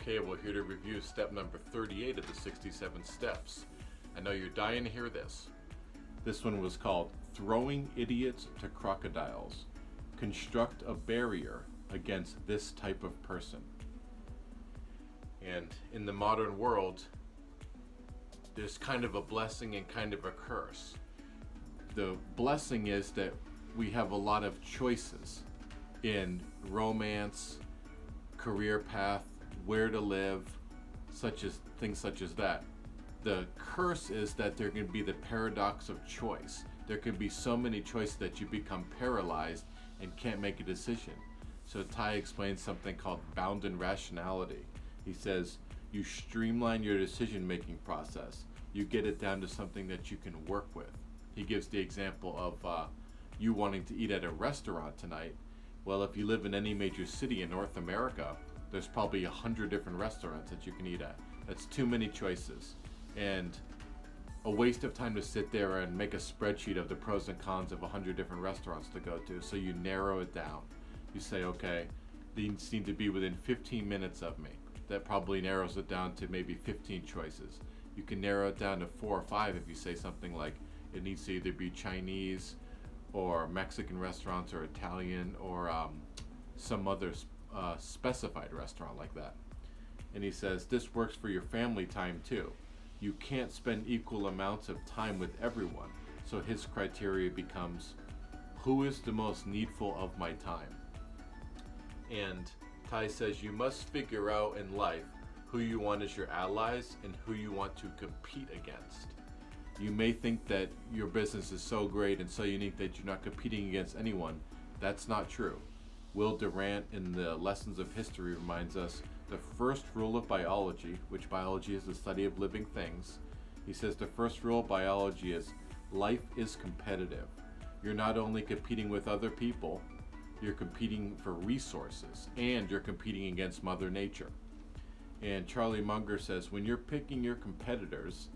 Okay, we're here to review step number 38 of the 67 steps. I know you're dying to hear this. This one was called Throwing Idiots to Crocodiles. Construct a barrier against this type of person. And in the modern world, there's kind of a blessing and kind of a curse. The blessing is that we have a lot of choices in romance, career path, where to live, things such as that. The curse is that there can be the paradox of choice. There can be so many choices that you become paralyzed and can't make a decision. So Ty explains something called bounded rationality. He says you streamline your decision-making process. You get it down to something that you can work with. He gives the example of you wanting to eat at a restaurant tonight. Well, if you live in any major city in North America, there's probably 100 different restaurants that you can eat at. That's too many choices, and a waste of time to sit there and make a spreadsheet of the pros and cons of 100 different restaurants to go to. So you narrow it down. You say, okay, these need to be within 15 minutes of me. That probably narrows it down to maybe 15 choices. You can narrow it down to 4 or 5 if you say something like it needs to either be Chinese or Mexican restaurants or Italian or some other specified restaurant like that. And he says this works for your family time too. You can't spend equal amounts of time with everyone. So his criteria becomes, who is the most needful of my time? And Ty says you must figure out in life who you want as your allies and who you want to compete against. You may think that your business is so great and so unique that you're not competing against anyone. That's not true. Will Durant in the Lessons of History reminds us the first rule of biology, which biology is the study of living things. He says the first rule of biology is life is competitive. You're not only competing with other people, you're competing for resources, and you're competing against Mother Nature. And Charlie Munger says when you're picking your competitors,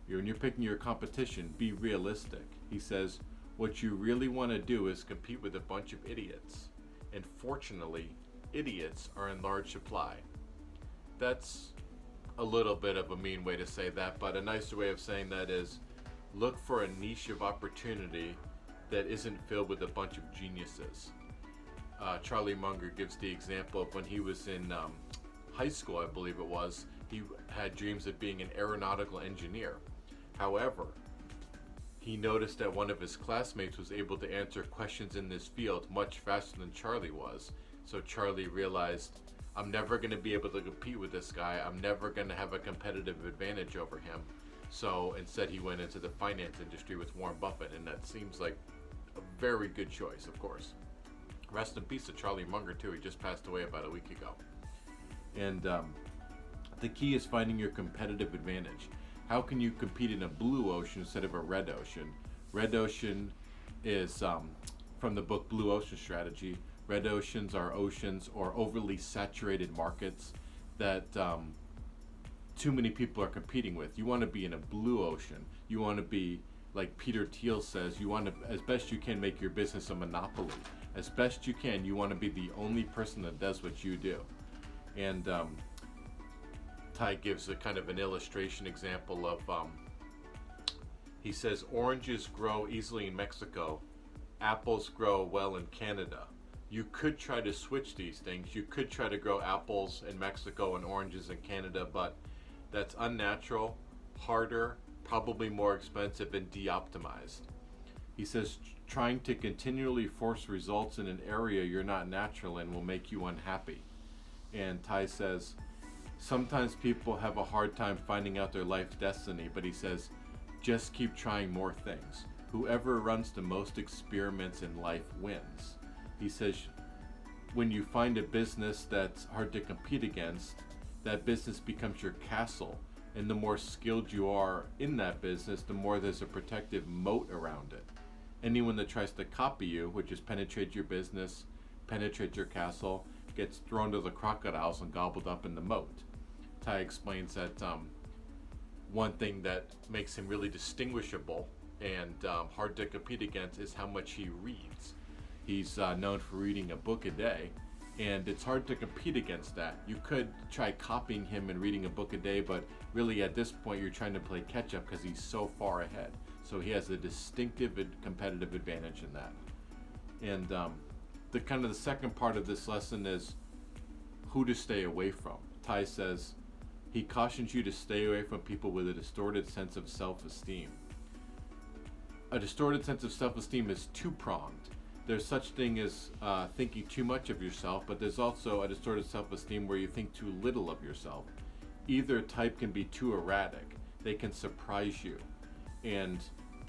when you're picking your competition, be realistic. He says what you really want to do is compete with a bunch of idiots. And fortunately, idiots are in large supply. That's a little bit of a mean way to say that, but a nicer way of saying that is look for a niche of opportunity that isn't filled with a bunch of geniuses. Charlie Munger gives the example of when he was in high school, I believe it was, he had dreams of being an aeronautical engineer. However, he noticed that one of his classmates was able to answer questions in this field much faster than Charlie was. So Charlie realized, I'm never going to be able to compete with this guy. I'm never going to have a competitive advantage over him. So instead he went into the finance industry with Warren Buffett, and that seems like a very good choice, of course. Rest in peace to Charlie Munger too. He just passed away about a week ago. And the key is finding your competitive advantage. How can you compete in a blue ocean instead of a red ocean? Red ocean is from the book Blue Ocean Strategy. Red oceans are oceans or overly saturated markets that too many people are competing with. You want to be in a blue ocean. You want to be, like Peter Thiel says, you want to, as best you can, make your business a monopoly. As best you can, you want to be the only person that does what you do. And Ty gives a kind of an illustration example of, he says, oranges grow easily in Mexico, apples grow well in Canada. You could try to switch these things. You could try to grow apples in Mexico and oranges in Canada, but that's unnatural, harder, probably more expensive, and de-optimized. He says trying to continually force results in an area you're not natural in will make you unhappy. And Ty says, sometimes people have a hard time finding out their life destiny, but he says, just keep trying more things. Whoever runs the most experiments in life wins. He says, when you find a business that's hard to compete against, that business becomes your castle. And the more skilled you are in that business, the more there's a protective moat around it. Anyone that tries to copy you, which is penetrate your business, penetrate your castle, gets thrown to the crocodiles and gobbled up in the moat. Ty explains that one thing that makes him really distinguishable and hard to compete against is how much he reads. He's known for reading a book a day, And it's hard to compete against that. You could try copying him and reading a book a day, but really at this point you're trying to play catch up because he's so far ahead. So he has a distinctive competitive advantage in that. And the kind of the second part of this lesson is who to stay away from. Ty says he cautions you to stay away from people with a distorted sense of self-esteem. A distorted sense of self-esteem is two-pronged. There's such thing as thinking too much of yourself, but there's also a distorted self-esteem where you think too little of yourself. Either type can be too erratic. They can surprise you. And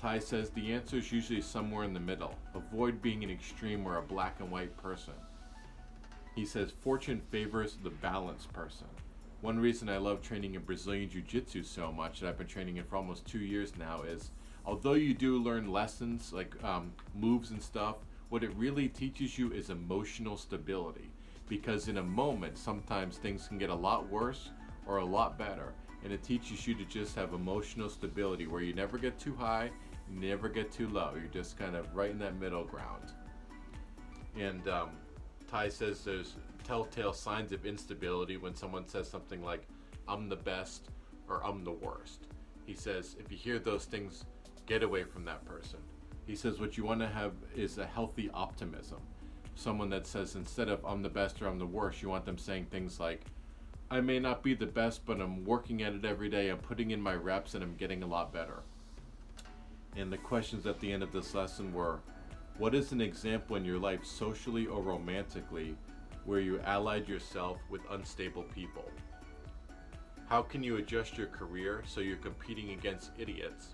Ty says the answer is usually somewhere in the middle. Avoid being an extreme or a black and white person. He says fortune favors the balanced person. One reason I love training in Brazilian Jiu-Jitsu so much, that I've been training in for almost 2 years now, is although you do learn lessons like moves and stuff, what it really teaches you is emotional stability. Because in a moment, sometimes things can get a lot worse or a lot better. And it teaches you to just have emotional stability where you never get too high, you never get too low. You're just kind of right in that middle ground. And Ty says there's telltale signs of instability when someone says something like, I'm the best or I'm the worst. He says if you hear those things, get away from that person. He says what you want to have is a healthy optimism. Someone that says instead of I'm the best or I'm the worst, you want them saying things like, I may not be the best, but I'm working at it every day. I'm putting in my reps and I'm getting a lot better. And the questions at the end of this lesson were, what is an example in your life socially or romantically where you allied yourself with unstable people? How can you adjust your career so you're competing against idiots?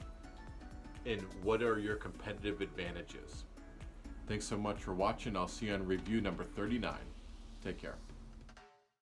And what are your competitive advantages? Thanks so much for watching. I'll see you on review number 39. Take care.